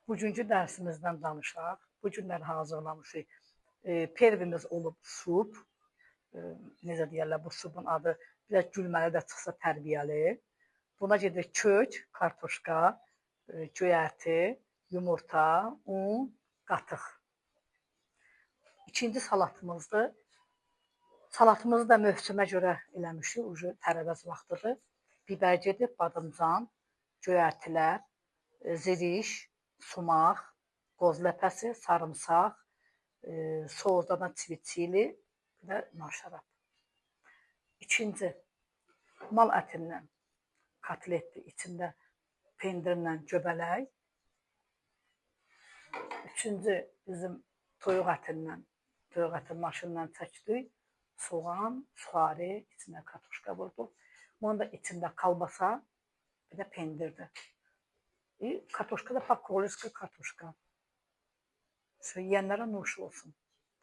Bugünkü dərsimizdən danışaq. Bu günlər hazırlamışıq. Pervimiz olub sup. Necə deyərlər, bu supun adı biraz gülməli də çıxsa tərbiyəli. Buna gedir kök, kartoşka, göyərti, yumurta, un, qatıq. İkinci salatımızdır. Salatımızı da mövsümə görə eləmişik. Tərəvəz vaxtıdır. Biber gedir, badımcan, göyərtilər, ziriş, sumaq, qoz ləpəsi, sarımsaq, soğudan çili və nar şərab. İkinci, mal ətindən kotletdir, içində pendirlə göbələk. Üçüncü, bizim toyuq ətindən, toyuq əti maşından çəkdik, soğan, suxari, içində kartoşka vurduq. Bunun da içində kalbasa, bir də pendirdir. Kartoşka da по-polski kartoşka. Yiyənlərə nuş olsun.